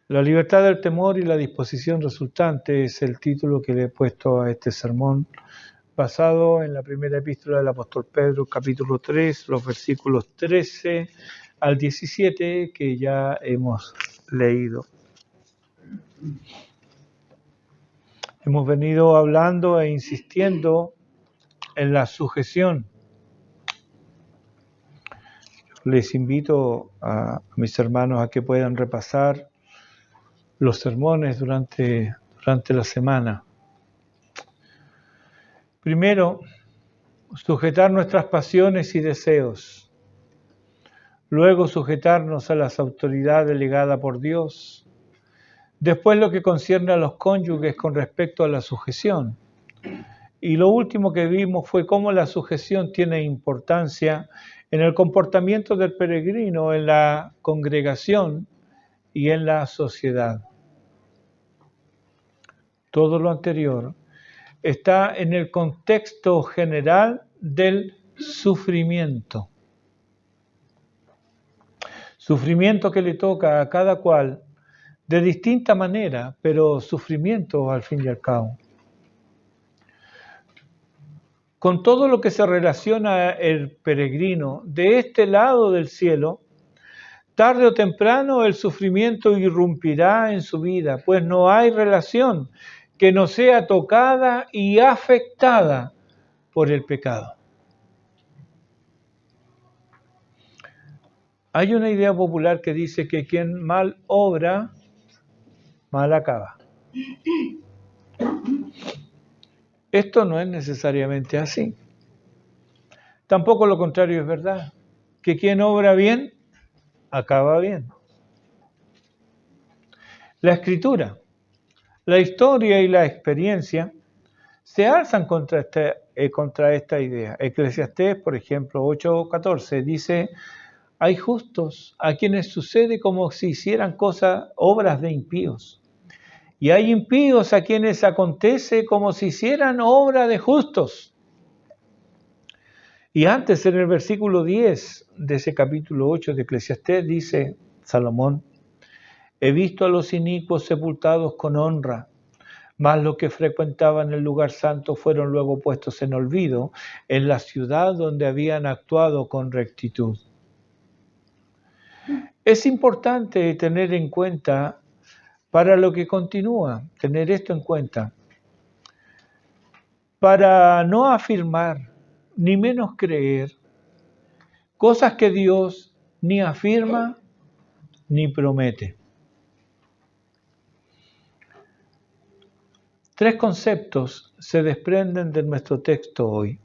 La libertad del temor y la disposición resultante es el título que le he puesto a este sermón, basado en la primera epístola del apóstol Pedro, capítulo 3, los versículos 13 al 17, que ya hemos leído. Hemos venido hablando e insistiendo en la sujeción. Les invito a mis hermanos a que puedan repasar los sermones durante la semana. Primero, sujetar nuestras pasiones y deseos. Luego, sujetarnos a las autoridades delegadas por Dios. Después, lo que concierne a los cónyuges con respecto a la sujeción. Y lo último que vimos fue cómo la sujeción tiene importancia en el comportamiento del peregrino, en la congregación y en la sociedad. Todo lo anterior está en el contexto general del sufrimiento. Sufrimiento que le toca a cada cual de distinta manera, pero sufrimiento al fin y al cabo. Con todo lo que se relaciona el peregrino de este lado del cielo, tarde o temprano el sufrimiento irrumpirá en su vida, pues no hay relación que no sea tocada y afectada por el pecado. Hay una idea popular que dice que quien mal obra, mal acaba. Esto no es necesariamente así. Tampoco lo contrario es verdad, que quien obra bien, acaba bien. La Escritura, la historia y la experiencia se alzan contra esta idea. Eclesiastés, por ejemplo, 8:14 dice: hay justos a quienes sucede como si hicieran obras de impíos. Y hay impíos a quienes acontece como si hicieran obra de justos. Y antes, en el versículo 10 de ese capítulo 8 de Eclesiastés, dice Salomón: he visto a los inicuos sepultados con honra, mas los que frecuentaban el lugar santo fueron luego puestos en olvido en la ciudad donde habían actuado con rectitud. Es importante tener en cuenta, para lo que continúa, tener esto en cuenta, para no afirmar, ni menos creer, cosas que Dios ni afirma ni promete. Tres conceptos se desprenden de nuestro texto hoy.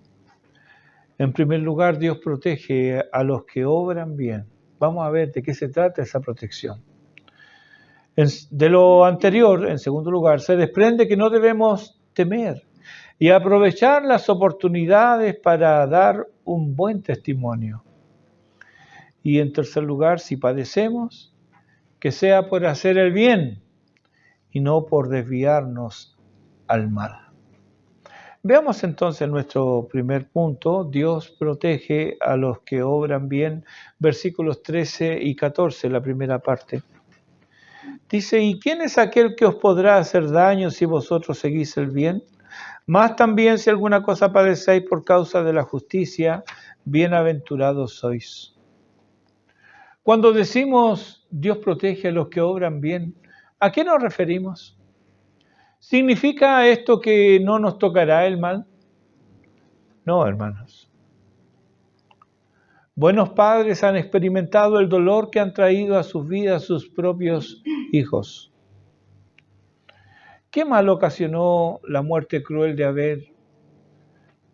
En primer lugar, Dios protege a los que obran bien. Vamos a ver de qué se trata esa protección. De lo anterior, en segundo lugar, se desprende que no debemos temer y aprovechar las oportunidades para dar un buen testimonio. Y en tercer lugar, si padecemos, que sea por hacer el bien y no por desviarnos al mal. Veamos entonces nuestro primer punto: Dios protege a los que obran bien, versículos 13 y 14, la primera parte. Dice: ¿y quién es aquel que os podrá hacer daño si vosotros seguís el bien? Más también si alguna cosa padecéis por causa de la justicia, bienaventurados sois. Cuando decimos Dios protege a los que obran bien, ¿a qué nos referimos? ¿Significa esto que no nos tocará el mal? No, hermanos. Buenos padres han experimentado el dolor que han traído a sus vidas sus propios hijos. ¿Qué mal ocasionó la muerte cruel de Abel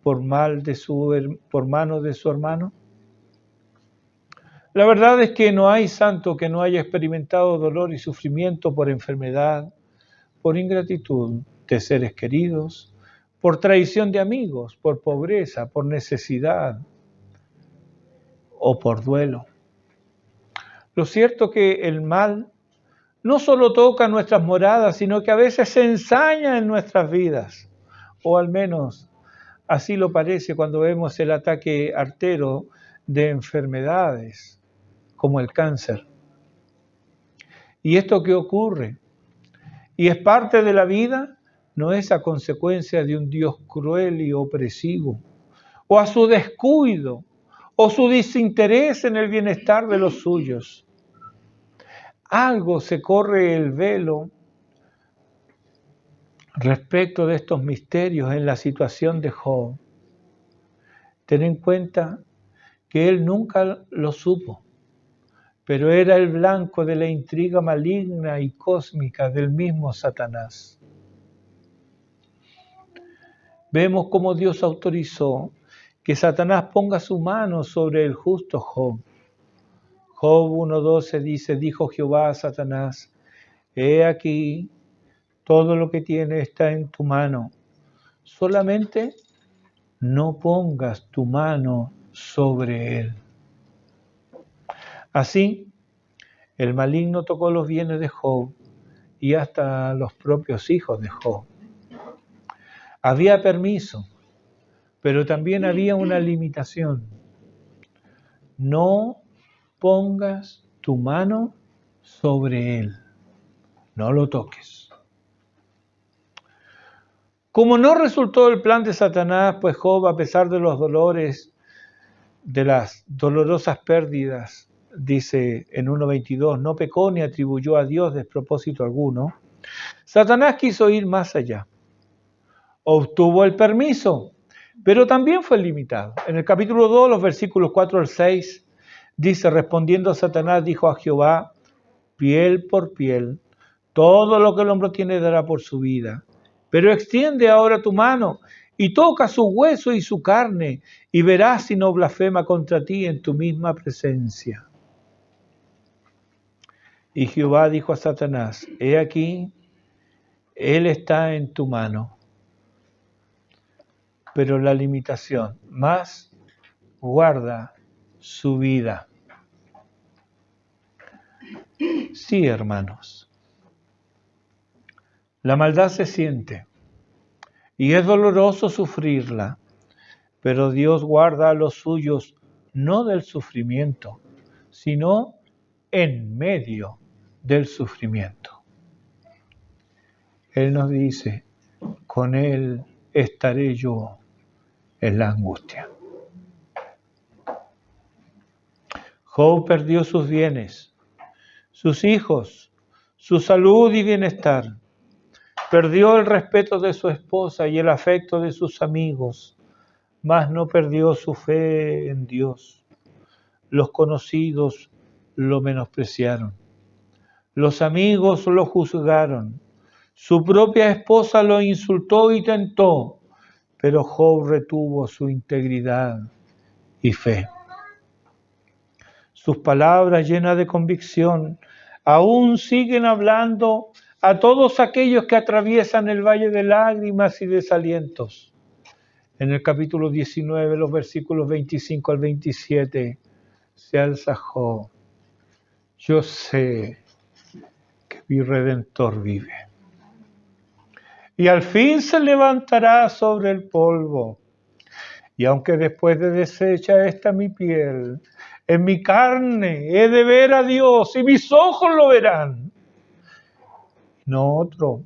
por mano de su hermano? La verdad es que no hay santo que no haya experimentado dolor y sufrimiento por enfermedad, por ingratitud de seres queridos, por traición de amigos, por pobreza, por necesidad o por duelo. Lo cierto es que el mal no solo toca nuestras moradas, sino que a veces se ensaña en nuestras vidas, o al menos así lo parece cuando vemos el ataque artero de enfermedades como el cáncer. ¿Y esto qué ocurre? ¿Y es parte de la vida? No es a consecuencia de un Dios cruel y opresivo, o a su descuido, o su desinterés en el bienestar de los suyos. Algo se corre el velo respecto de estos misterios en la situación de Job. Ten en cuenta que él nunca lo supo, pero era el blanco de la intriga maligna y cósmica del mismo Satanás. Vemos cómo Dios autorizó que Satanás ponga su mano sobre el justo Job. Job 1:12 dice, dijo Jehová a Satanás, he aquí, todo lo que tiene está en tu mano, solamente no pongas tu mano sobre él. Así, el maligno tocó los bienes de Job y hasta los propios hijos de Job. Había permiso, pero también había una limitación. No pongas tu mano sobre él, no lo toques. Como no resultó el plan de Satanás, pues Job, a pesar de los dolores, de las dolorosas pérdidas, dice en 1:22, no pecó ni atribuyó a Dios despropósito alguno, Satanás quiso ir más allá. Obtuvo el permiso, pero también fue limitado. En el capítulo 2, los versículos 4 al 6, dice, respondiendo Satanás, dijo a Jehová, piel por piel, todo lo que el hombre tiene dará por su vida. Pero extiende ahora tu mano y toca su hueso y su carne, y verás si no blasfema contra ti en tu misma presencia. Y Jehová dijo a Satanás, he aquí, él está en tu mano. Pero la limitación, más guarda su vida. Sí, hermanos, la maldad se siente y es doloroso sufrirla, pero Dios guarda a los suyos no del sufrimiento, sino en medio del sufrimiento. Él nos dice, con Él estaré yo en la angustia. Job perdió sus bienes, sus hijos, su salud y bienestar. Perdió el respeto de su esposa y el afecto de sus amigos, mas no perdió su fe en Dios. Los conocidos lo menospreciaron. Los amigos lo juzgaron. Su propia esposa lo insultó y tentó, pero Job retuvo su integridad y fe. Sus palabras llenas de convicción aún siguen hablando a todos aquellos que atraviesan el valle de lágrimas y desalientos. En el capítulo 19, los versículos 25 al 27, se alza Job. Yo sé que mi Redentor vive. Y al fin se levantará sobre el polvo. Y aunque después de deshecha esta mi piel, en mi carne he de ver a Dios y mis ojos lo verán. No otro,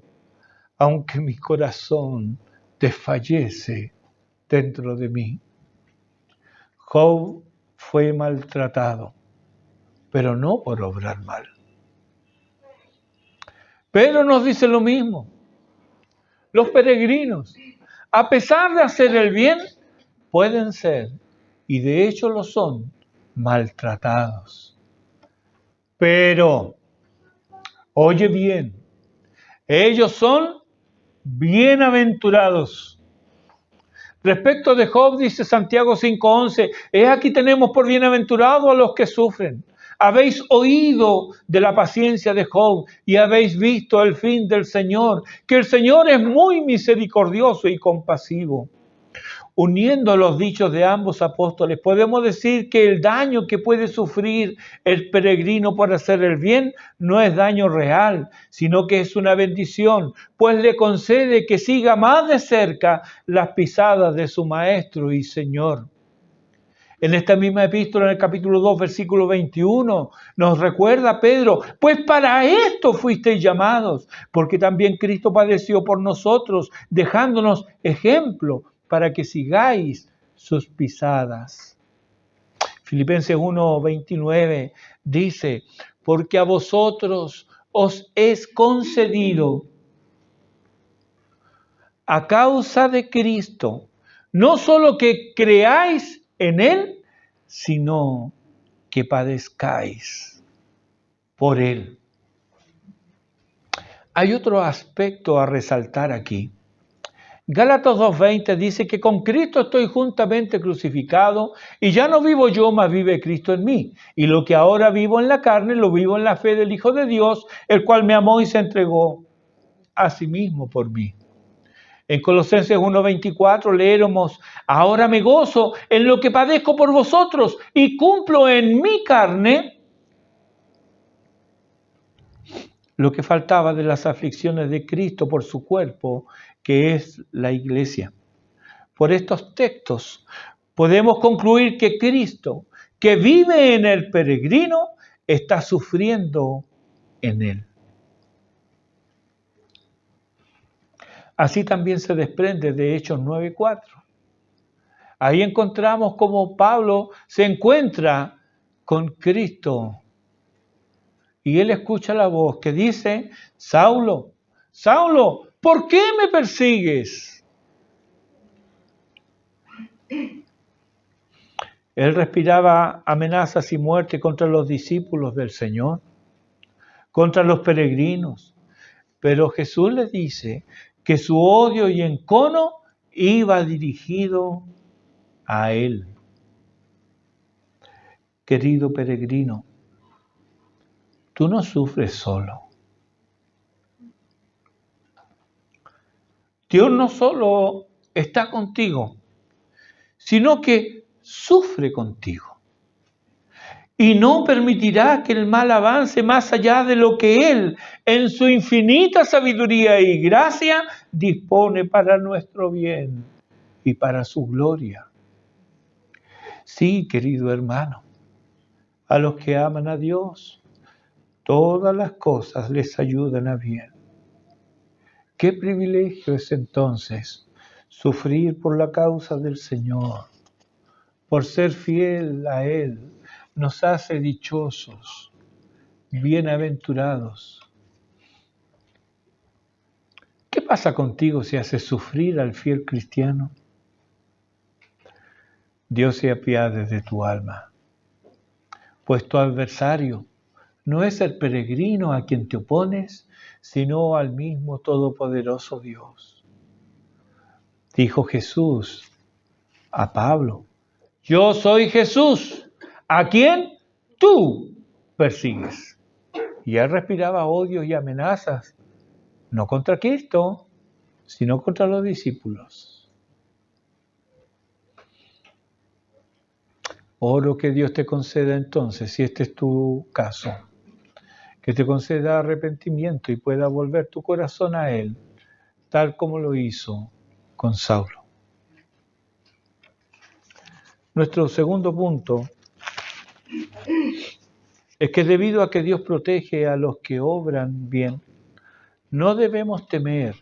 aunque mi corazón desfallece dentro de mí. Job fue maltratado, pero no por obrar mal. Pedro nos dice lo mismo. Los peregrinos, a pesar de hacer el bien, pueden ser, y de hecho lo son, maltratados. Pero, oye bien, ellos son bienaventurados. Respecto de Job, dice Santiago 5:11, aquí tenemos por bienaventurados a los que sufren. Habéis oído de la paciencia de Job y habéis visto el fin del Señor, que el Señor es muy misericordioso y compasivo. Uniendo los dichos de ambos apóstoles, podemos decir que el daño que puede sufrir el peregrino por hacer el bien no es daño real, sino que es una bendición, pues le concede que siga más de cerca las pisadas de su Maestro y Señor. En esta misma epístola, en el capítulo 2, versículo 21, nos recuerda Pedro, pues para esto fuisteis llamados, porque también Cristo padeció por nosotros, dejándonos ejemplo para que sigáis sus pisadas. Filipenses 1, 29 dice, porque a vosotros os es concedido a causa de Cristo, no solo que creáis en Él, sino que padezcáis por Él. Hay otro aspecto a resaltar aquí. Gálatas 2:20 dice que con Cristo estoy juntamente crucificado y ya no vivo yo, mas vive Cristo en mí. Y lo que ahora vivo en la carne, lo vivo en la fe del Hijo de Dios, el cual me amó y se entregó a sí mismo por mí. En Colosenses 1:24 leemos, ahora me gozo en lo que padezco por vosotros y cumplo en mi carne lo que faltaba de las aflicciones de Cristo por su cuerpo, que es la iglesia. Por estos textos podemos concluir que Cristo, que vive en el peregrino, está sufriendo en él. Así también se desprende de Hechos 9:4. Ahí encontramos cómo Pablo se encuentra con Cristo y él escucha la voz que dice, Saulo, Saulo, ¿por qué me persigues? Él respiraba amenazas y muerte contra los discípulos del Señor, contra los peregrinos, pero Jesús le dice que su odio y encono iba dirigido a él. Querido peregrino, tú no sufres solo. Dios no solo está contigo, sino que sufre contigo. Y no permitirá que el mal avance más allá de lo que Él, en su infinita sabiduría y gracia, dispone para nuestro bien y para su gloria. Sí, querido hermano, a los que aman a Dios, todas las cosas les ayudan a bien. Qué privilegio es entonces sufrir por la causa del Señor, por ser fiel a Él, nos hace dichosos, bienaventurados. ¿Qué pasa contigo si haces sufrir al fiel cristiano? Dios se apiade de tu alma, pues tu adversario no es el peregrino a quien te opones, sino al mismo todopoderoso Dios. Dijo Jesús a Pablo, yo soy Jesús, a quien tú persigues. Y él respiraba odios y amenazas, no contra Cristo, sino contra los discípulos. Oro que Dios te conceda entonces, si este es tu caso, que te conceda arrepentimiento y pueda volver tu corazón a Él, tal como lo hizo con Saulo. Nuestro segundo punto es que debido a que Dios protege a los que obran bien, no debemos temer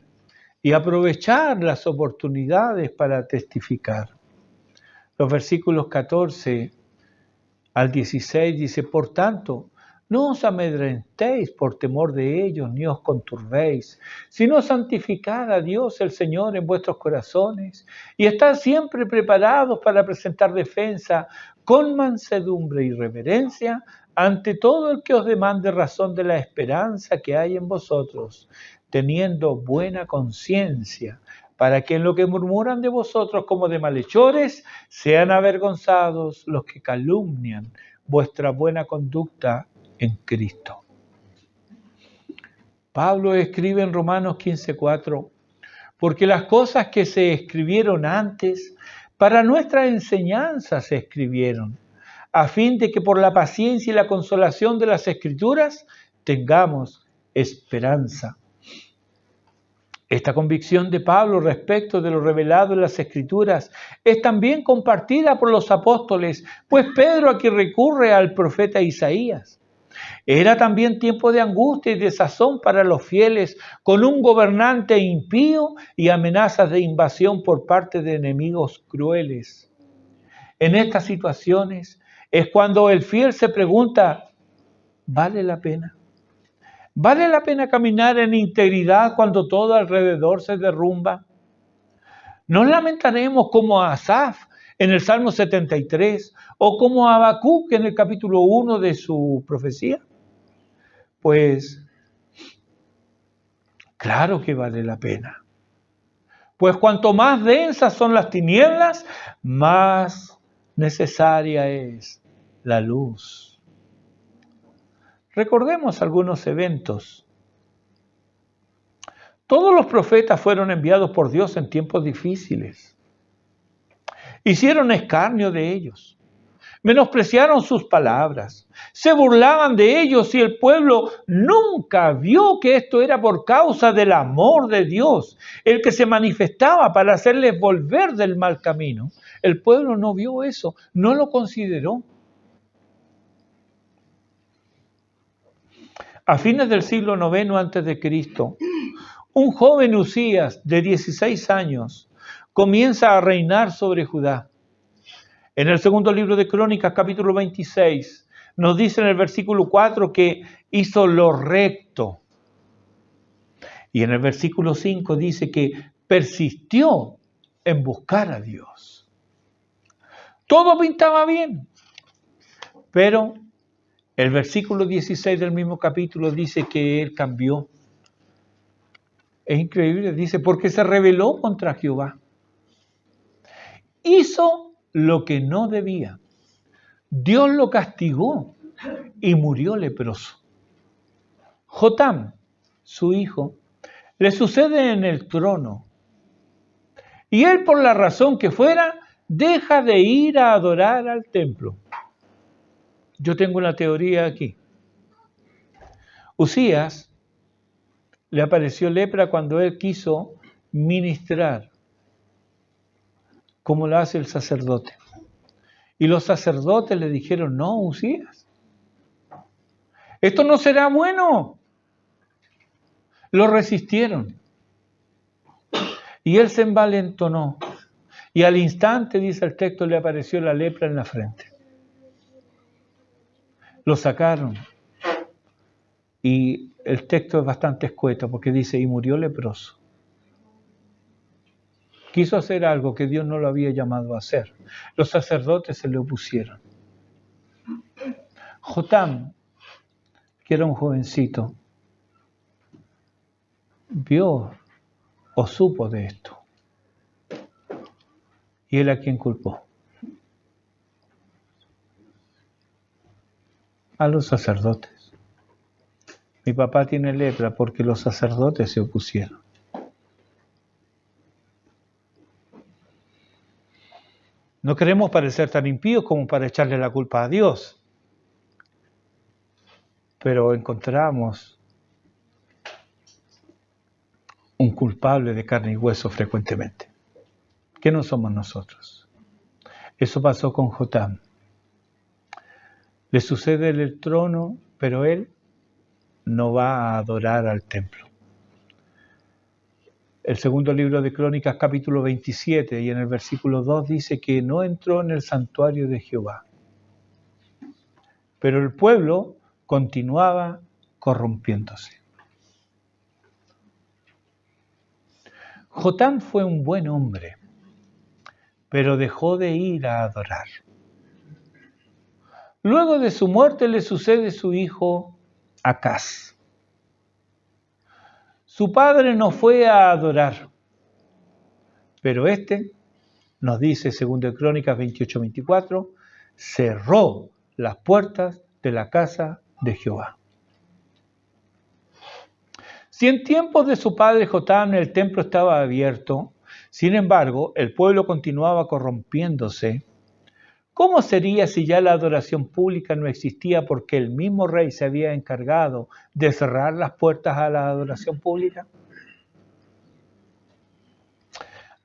y aprovechar las oportunidades para testificar. Los versículos 14 al 16 dice, por tanto, no os amedrentéis por temor de ellos, ni os conturbéis, sino santificad a Dios el Señor en vuestros corazones y estad siempre preparados para presentar defensa con mansedumbre y reverencia ante todo el que os demande razón de la esperanza que hay en vosotros, teniendo buena conciencia, para que en lo que murmuran de vosotros como de malhechores, sean avergonzados los que calumnian vuestra buena conducta en Cristo. Pablo escribe en Romanos 15:4, porque las cosas que se escribieron antes, para nuestra enseñanza se escribieron, a fin de que por la paciencia y la consolación de las Escrituras tengamos esperanza. Esta convicción de Pablo respecto de lo revelado en las Escrituras es también compartida por los apóstoles, pues Pedro aquí recurre al profeta Isaías. Era también tiempo de angustia y desazón para los fieles, con un gobernante impío y amenazas de invasión por parte de enemigos crueles. En estas situaciones es cuando el fiel se pregunta, ¿vale la pena? ¿Vale la pena caminar en integridad cuando todo alrededor se derrumba? ¿Nos lamentaremos como a Asaf en el Salmo 73 o como a Habacuc en el capítulo 1 de su profecía? Pues claro que vale la pena. Pues cuanto más densas son las tinieblas, más necesaria es la luz. Recordemos algunos eventos. Todos los profetas fueron enviados por Dios en tiempos difíciles. Hicieron escarnio de ellos. Menospreciaron sus palabras. Se burlaban de ellos y el pueblo nunca vio que esto era por causa del amor de Dios, el que se manifestaba para hacerles volver del mal camino. El pueblo no vio eso, no lo consideró. A fines del siglo IX a.C., un joven Usías de 16 años comienza a reinar sobre Judá. En el segundo libro de Crónicas, capítulo 26, nos dice en el versículo 4 que hizo lo recto. Y en el versículo 5 dice que persistió en buscar a Dios. Todo pintaba bien, pero el versículo 16 del mismo capítulo dice que él cambió. Es increíble, dice, porque se rebeló contra Jehová. Hizo lo que no debía. Dios lo castigó y murió leproso. Jotam, su hijo, le sucede en el trono. Y él, por la razón que fuera, deja de ir a adorar al templo. Yo tengo una teoría aquí. Usías le apareció lepra cuando él quiso ministrar, como lo hace el sacerdote. Y los sacerdotes le dijeron, no, Usías, esto no será bueno. Lo resistieron. Y él se envalentonó. Y al instante, dice el texto, le apareció la lepra en la frente. Lo sacaron. Y el texto es bastante escueto porque dice, y murió leproso. Quiso hacer algo que Dios no lo había llamado a hacer. Los sacerdotes se le opusieron. Jotam, que era un jovencito, vio o supo de esto. Y él a quien culpó. A los sacerdotes. Mi papá tiene lepra porque los sacerdotes se opusieron. No queremos parecer tan impíos como para echarle la culpa a Dios. Pero encontramos un culpable de carne y hueso frecuentemente, que no somos nosotros. Eso pasó con Jotam. Le sucede el trono, pero él no va a adorar al templo. El segundo libro de Crónicas, capítulo 27, y en el versículo 2 dice que no entró en el santuario de Jehová. Pero el pueblo continuaba corrompiéndose. Jotam fue un buen hombre, pero dejó de ir a adorar. Luego de su muerte le sucede su hijo Acaz. Su padre no fue a adorar, pero este, nos dice 2 Crónicas 28-24, cerró las puertas de la casa de Jehová. Si en tiempos de su padre Jotam el templo estaba abierto, sin embargo, el pueblo continuaba corrompiéndose, ¿cómo sería si ya la adoración pública no existía porque el mismo rey se había encargado de cerrar las puertas a la adoración pública?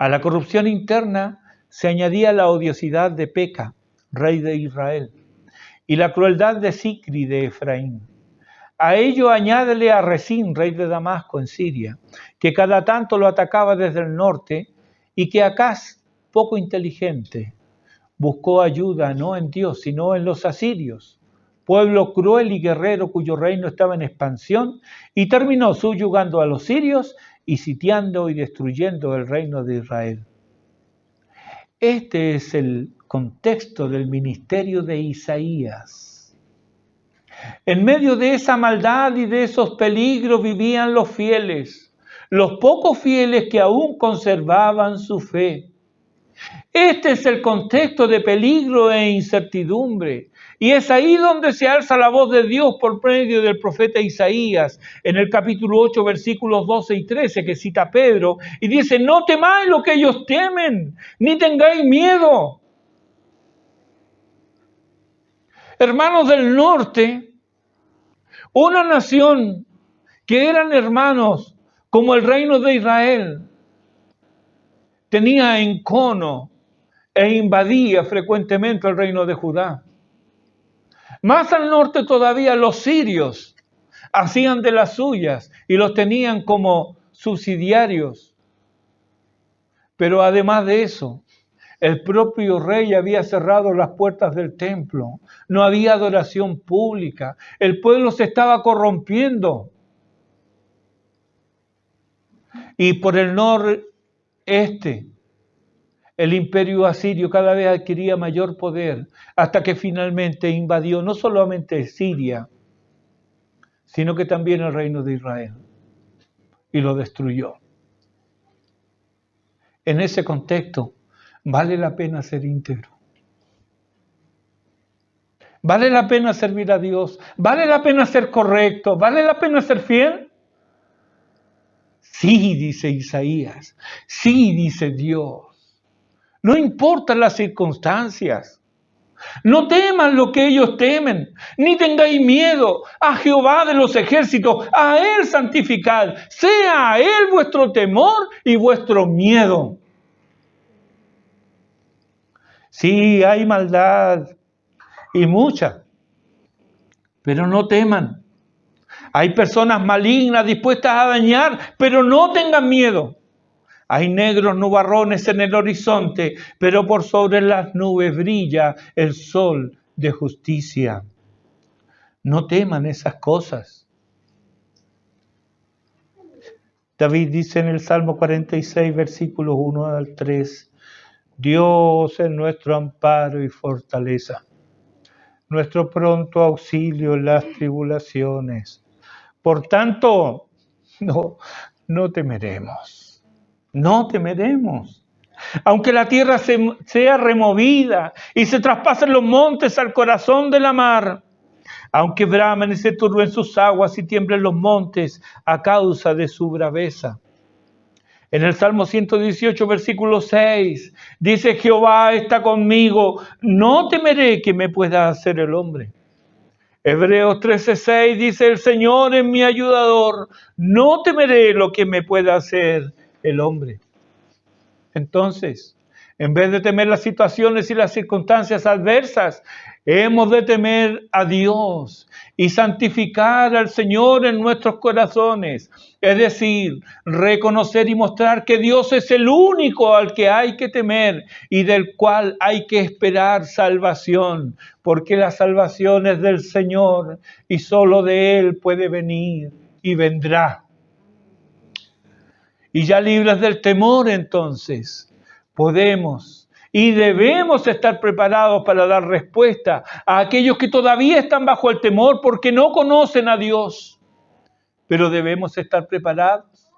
A la corrupción interna se añadía la odiosidad de Peca, rey de Israel, y la crueldad de Sicri de Efraín. A ello añádele a Resín, rey de Damasco en Siria, que cada tanto lo atacaba desde el norte, y que Acaz, poco inteligente, buscó ayuda no en Dios, sino en los asirios, pueblo cruel y guerrero cuyo reino estaba en expansión, y terminó subyugando a los sirios y sitiando y destruyendo el reino de Israel. Este es el contexto del ministerio de Isaías. En medio de esa maldad y de esos peligros vivían los fieles, los pocos fieles que aún conservaban su fe. Este es el contexto de peligro e incertidumbre. Y es ahí donde se alza la voz de Dios por medio del profeta Isaías, en el capítulo 8, versículos 12 y 13, que cita Pedro, y dice: no temáis lo que ellos temen, ni tengáis miedo. Hermanos del norte, una nación que eran hermanos como el reino de Israel, tenía encono e invadía frecuentemente el reino de Judá. Más al norte todavía los sirios hacían de las suyas y los tenían como subsidiarios. Pero además de eso, el propio rey había cerrado las puertas del templo, no había adoración pública, el pueblo se estaba corrompiendo. Y por el noreste, el imperio asirio cada vez adquiría mayor poder, hasta que finalmente invadió no solamente Siria, sino que también el reino de Israel, y lo destruyó. En ese contexto, vale la pena ser íntegro. ¿Vale la pena servir a Dios? ¿Vale la pena ser correcto? ¿Vale la pena ser fiel? Sí, dice Isaías. Sí, dice Dios. No importan las circunstancias. No teman lo que ellos temen, ni tengáis miedo. A Jehová de los ejércitos, a Él santificad. Sea a Él vuestro temor y vuestro miedo. Sí, hay maldad, y mucha, pero no teman. Hay personas malignas dispuestas a dañar, pero no tengan miedo. Hay negros nubarrones en el horizonte, pero por sobre las nubes brilla el sol de justicia. No teman esas cosas. David dice en el Salmo 46, versículos 1 al 3, Dios es nuestro amparo y fortaleza, nuestro pronto auxilio en las tribulaciones. Por tanto, no temeremos. No temeremos. Aunque la tierra sea removida y se traspasen los montes al corazón de la mar, aunque bramen y se turben sus aguas y tiemblen los montes a causa de su braveza. En el Salmo 118, versículo 6, dice: Jehová está conmigo, no temeré que me pueda hacer el hombre. Hebreos 13:6 dice: el Señor es mi ayudador, no temeré lo que me pueda hacer el hombre. Entonces, en vez de temer las situaciones y las circunstancias adversas, hemos de temer a Dios y santificar al Señor en nuestros corazones. Es decir, reconocer y mostrar que Dios es el único al que hay que temer y del cual hay que esperar salvación, porque la salvación es del Señor y solo de Él puede venir y vendrá. Y ya libres del temor, entonces, podemos y debemos estar preparados para dar respuesta a aquellos que todavía están bajo el temor porque no conocen a Dios. Pero debemos estar preparados.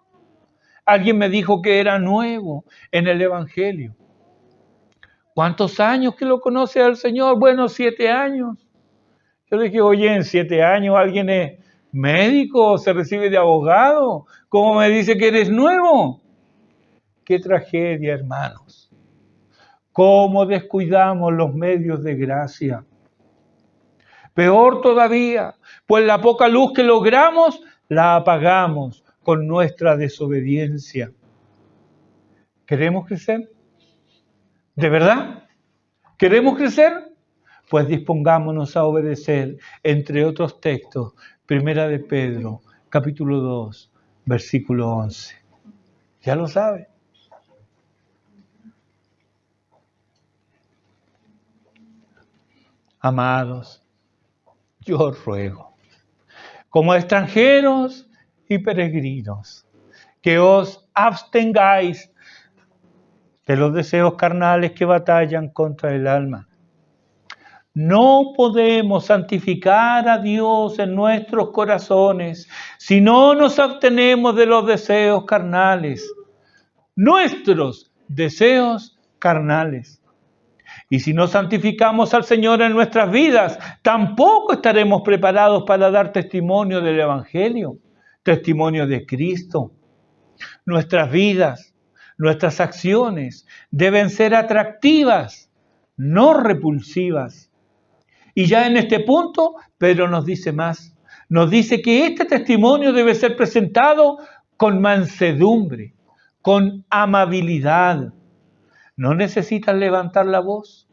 Alguien me dijo que era nuevo en el Evangelio. ¿Cuántos años que lo conoce al Señor? Bueno, 7 años. Yo le dije: oye, en 7 años alguien es médico, se recibe de abogado. ¿Cómo me dice que eres nuevo? ¡Qué tragedia, hermanos! ¿Cómo descuidamos los medios de gracia? Peor todavía, pues la poca luz que logramos, la apagamos con nuestra desobediencia. ¿Queremos crecer? ¿De verdad? ¿Queremos crecer? Pues dispongámonos a obedecer, entre otros textos, Primera de Pedro, capítulo 2, versículo 11. Ya lo sabe. Amados, yo os ruego, como extranjeros y peregrinos, que os abstengáis de los deseos carnales que batallan contra el alma. No podemos santificar a Dios en nuestros corazones si no nos abstenemos de los deseos carnales, nuestros deseos carnales. Y si no santificamos al Señor en nuestras vidas, tampoco estaremos preparados para dar testimonio del Evangelio, testimonio de Cristo. Nuestras vidas, nuestras acciones deben ser atractivas, no repulsivas. Y ya en este punto, Pedro nos dice más. Nos dice que este testimonio debe ser presentado con mansedumbre, con amabilidad. No necesitas levantar la voz.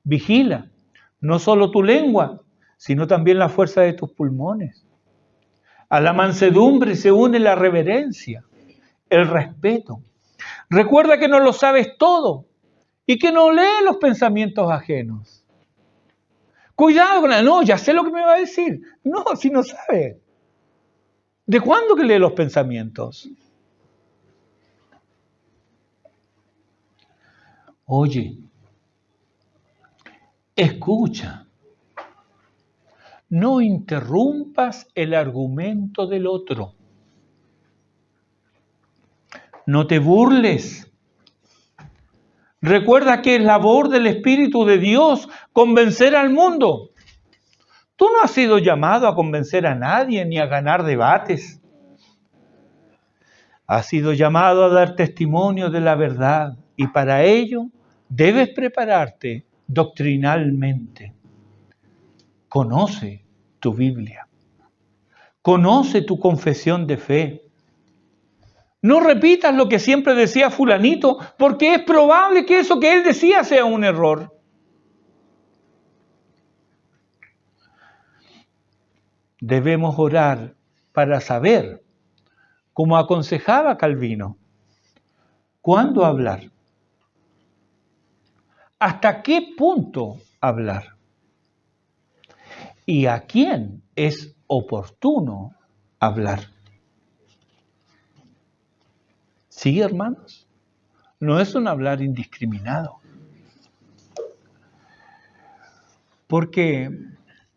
Vigila no solo tu lengua, sino también la fuerza de tus pulmones. A la mansedumbre se une la reverencia, el respeto. Recuerda que no lo sabes todo y que no lees los pensamientos ajenos. Cuidado con no, ya sé lo que me va a decir. No, si no sabe. ¿De cuándo que lee los pensamientos? Oye, escucha. No interrumpas el argumento del otro. No te burles. Recuerda que es labor del Espíritu de Dios convencer al mundo. Tú no has sido llamado a convencer a nadie ni a ganar debates. Has sido llamado a dar testimonio de la verdad y para ello debes prepararte doctrinalmente. Conoce tu Biblia. Conoce tu confesión de fe. No repitas lo que siempre decía fulanito, porque es probable que eso que él decía sea un error. Debemos orar para saber, como aconsejaba Calvino, cuándo hablar, hasta qué punto hablar y a quién es oportuno hablar. Sí, hermanos, no es un hablar indiscriminado. Porque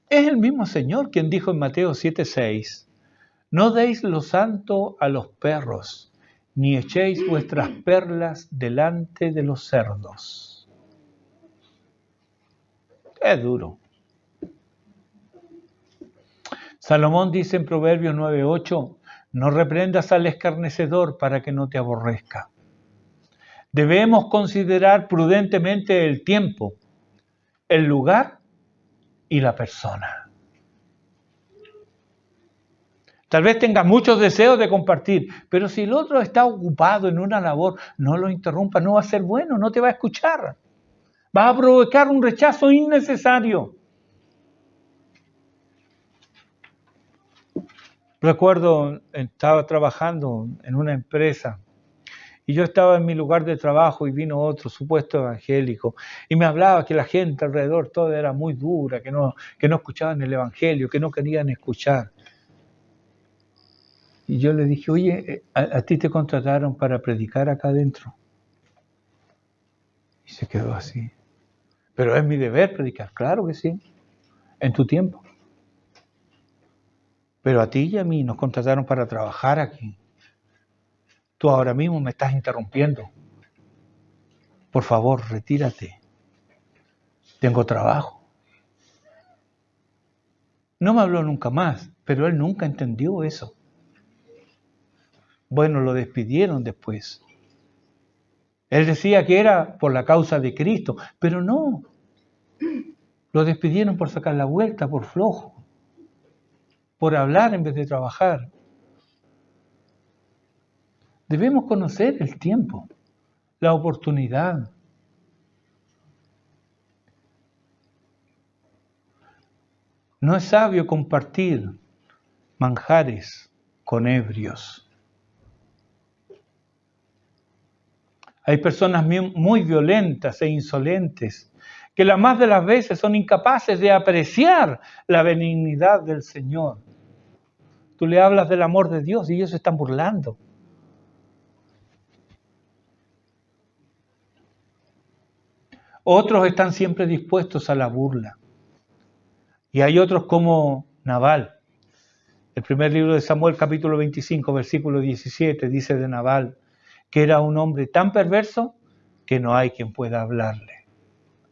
es el mismo Señor quien dijo en Mateo 7:6, no deis lo santo a los perros, ni echéis vuestras perlas delante de los cerdos. Es duro. Salomón dice en Proverbios 9:8, no reprendas al escarnecedor para que no te aborrezca. Debemos considerar prudentemente el tiempo, el lugar y la persona. Tal vez tengas muchos deseos de compartir, pero si el otro está ocupado en una labor, no lo interrumpa, no va a ser bueno, no te va a escuchar. Va a provocar un rechazo innecesario. Recuerdo, estaba trabajando en una empresa y yo estaba en mi lugar de trabajo y vino otro supuesto evangélico y me hablaba que la gente alrededor toda era muy dura, que no escuchaban el evangelio, que no querían escuchar. Y yo le dije, oye, ¿a ti te contrataron para predicar acá adentro? Y se quedó así. Pero es mi deber predicar, claro que sí, en tu tiempo. Pero a ti y a mí nos contrataron para trabajar aquí. Tú ahora mismo me estás interrumpiendo. Por favor, retírate. Tengo trabajo. No me habló nunca más, pero él nunca entendió eso. Bueno, lo despidieron después. Él decía que era por la causa de Cristo, pero no. Lo despidieron por sacar la vuelta, por flojo, por hablar en vez de trabajar. Debemos conocer el tiempo. la oportunidad. No es sabio compartir manjares con ebrios. Hay personas muy violentas e insolentes que la más de las veces son incapaces de apreciar la benignidad del Señor. Tú le hablas del amor de Dios y ellos se están burlando. Otros están siempre dispuestos a la burla. Y hay otros como Nabal. El primer libro de Samuel, capítulo 25, versículo 17, dice de Nabal que era un hombre tan perverso que no hay quien pueda hablarle.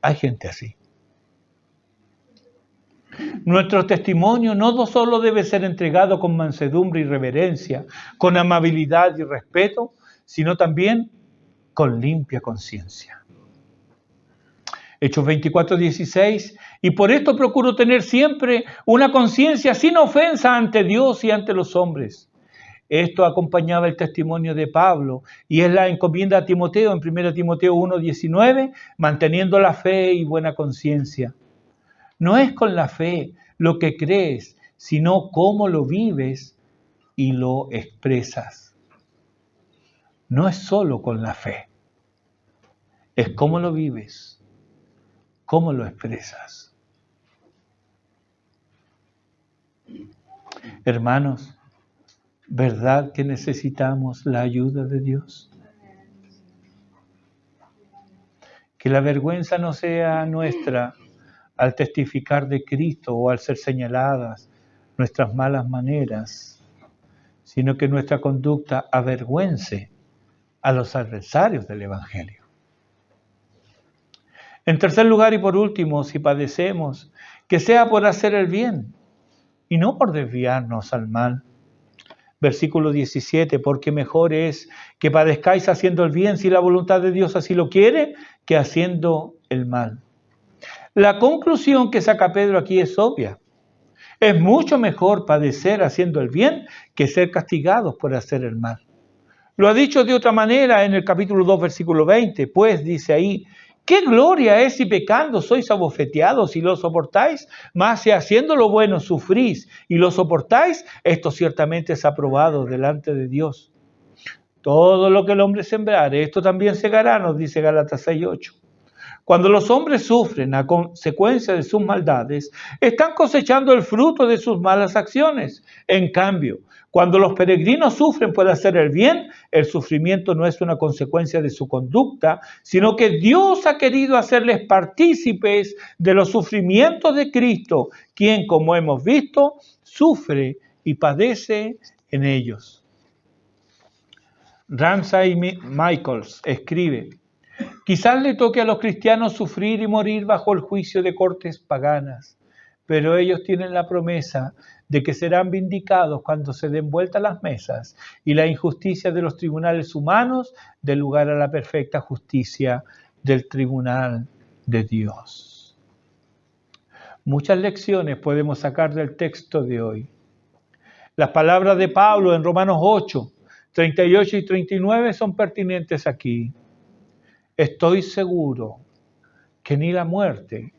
Hay gente así. Nuestro testimonio no solo debe ser entregado con mansedumbre y reverencia, con amabilidad y respeto, sino también con limpia conciencia. Hechos 24:16, y por esto procuro tener siempre una conciencia sin ofensa ante Dios y ante los hombres. Esto acompañaba el testimonio de Pablo y es la encomienda a Timoteo en 1 Timoteo 1:19, manteniendo la fe y buena conciencia. No es con la fe lo que crees, sino cómo lo vives y lo expresas. No es solo con la fe, es cómo lo vives, cómo lo expresas. Hermanos, ¿verdad que necesitamos la ayuda de Dios? Que la vergüenza no sea nuestra al testificar de Cristo o al ser señaladas nuestras malas maneras, sino que nuestra conducta avergüence a los adversarios del Evangelio. En tercer lugar y por último, si padecemos, que sea por hacer el bien y no por desviarnos al mal. Versículo 17, porque mejor es que padezcáis haciendo el bien si la voluntad de Dios así lo quiere, que haciendo el mal. La conclusión que saca Pedro aquí es obvia. Es mucho mejor padecer haciendo el bien que ser castigados por hacer el mal. Lo ha dicho de otra manera en el capítulo 2, versículo 20, pues dice ahí, ¿qué gloria es si pecando sois abofeteados y lo soportáis? Mas si haciendo lo bueno sufrís y lo soportáis, esto ciertamente es aprobado delante de Dios. Todo lo que el hombre sembrare, esto también segará, nos dice Gálatas 6:8. Cuando los hombres sufren a consecuencia de sus maldades, están cosechando el fruto de sus malas acciones. En cambio, cuando los peregrinos sufren por hacer el bien, el sufrimiento no es una consecuencia de su conducta, sino que Dios ha querido hacerles partícipes de los sufrimientos de Cristo, quien, como hemos visto, sufre y padece en ellos. Ramsay Michaels escribe, quizás le toque a los cristianos sufrir y morir bajo el juicio de cortes paganas, pero ellos tienen la promesa de que serán vindicados cuando se den vuelta las mesas y la injusticia de los tribunales humanos dé lugar a la perfecta justicia del tribunal de Dios. Muchas lecciones podemos sacar del texto de hoy. Las palabras de Pablo en Romanos 8, 38 y 39 son pertinentes aquí. Estoy seguro que ni la muerte,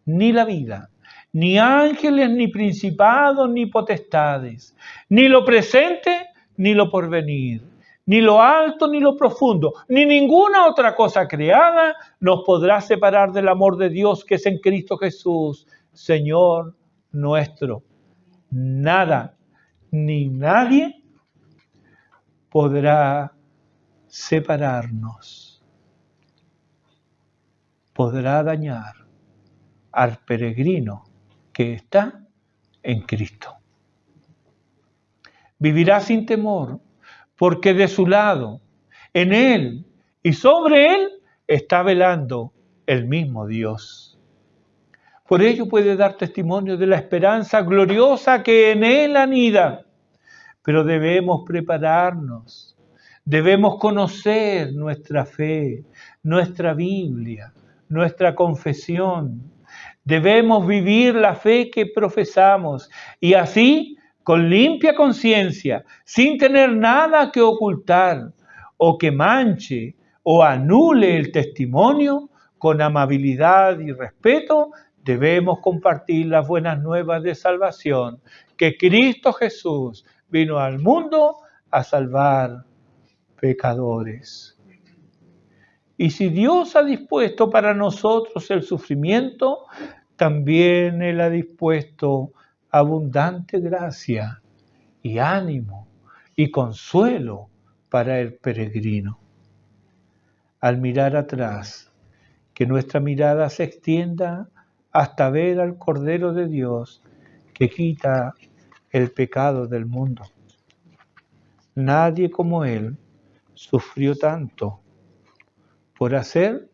ni la vida, ni ángeles, ni principados, ni potestades, ni lo presente, ni lo porvenir, ni lo alto, ni lo profundo, ni ninguna otra cosa creada nos podrá separar del amor de Dios que es en Cristo Jesús, Señor nuestro. Nada, ni nadie podrá separarnos. Podrá dañar al peregrino que está en Cristo. Vivirá sin temor, porque de su lado, en él y sobre él, está velando el mismo Dios. Por ello puede dar testimonio de la esperanza gloriosa que en él anida. Pero debemos prepararnos, debemos conocer nuestra fe, nuestra Biblia, nuestra confesión. Debemos vivir la fe que profesamos y así, con limpia conciencia, sin tener nada que ocultar o que manche o anule el testimonio, con amabilidad y respeto debemos compartir las buenas nuevas de salvación, que Cristo Jesús vino al mundo a salvar pecadores. Y si Dios ha dispuesto para nosotros el sufrimiento, también Él ha dispuesto abundante gracia y ánimo y consuelo para el peregrino. Al mirar atrás, que nuestra mirada se extienda hasta ver al Cordero de Dios que quita el pecado del mundo. Nadie como Él sufrió tanto por hacer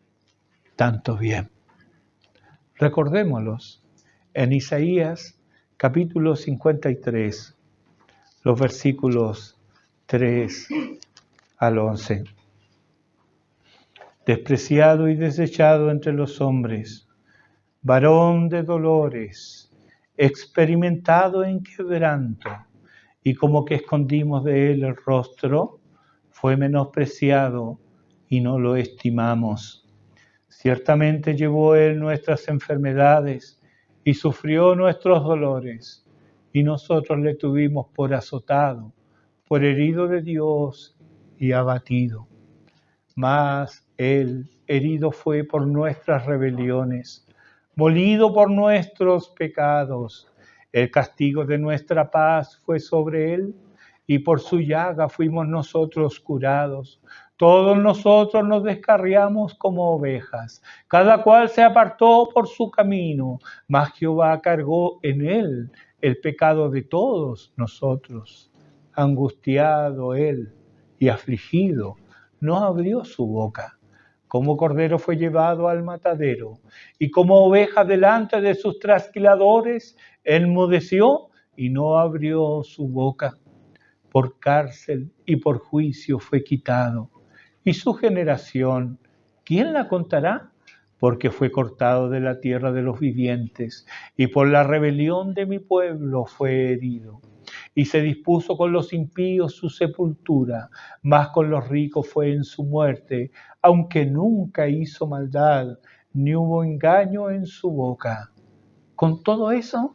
tanto bien. Recordémoslos en Isaías capítulo 53, los versículos 3 al 11. Despreciado y desechado entre los hombres, varón de dolores, experimentado en quebranto, y como que escondimos de él el rostro, fue menospreciado y no lo estimamos. Ciertamente llevó él nuestras enfermedades y sufrió nuestros dolores, y nosotros le tuvimos por azotado, por herido de Dios y abatido. Mas él herido fue por nuestras rebeliones, molido por nuestros pecados. El castigo de nuestra paz fue sobre él, y por su llaga fuimos nosotros curados. Todos nosotros nos descarriamos como ovejas, cada cual se apartó por su camino, mas Jehová cargó en él el pecado de todos nosotros. Angustiado él y afligido, no abrió su boca. Como cordero fue llevado al matadero, y como oveja delante de sus trasquiladores, enmudeció y no abrió su boca. Por cárcel y por juicio fue quitado. Y su generación, ¿quién la contará? Porque fue cortado de la tierra de los vivientes, y por la rebelión de mi pueblo fue herido. Y se dispuso con los impíos su sepultura, mas con los ricos fue en su muerte, aunque nunca hizo maldad, ni hubo engaño en su boca. Con todo eso,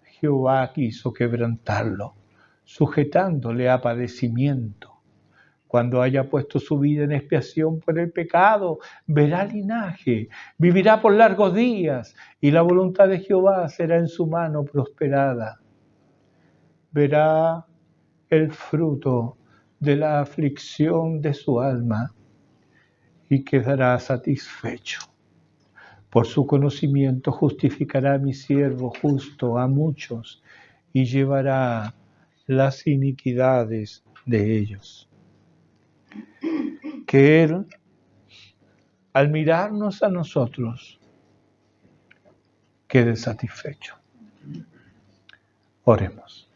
Jehová quiso quebrantarlo, sujetándole a padecimiento. Cuando haya puesto su vida en expiación por el pecado, verá linaje, vivirá por largos días, y la voluntad de Jehová será en su mano prosperada. Verá el fruto de la aflicción de su alma y quedará satisfecho. Por su conocimiento justificará a mi siervo justo a muchos y llevará las iniquidades de ellos. Que Él, al mirarnos a nosotros, quede satisfecho. Oremos.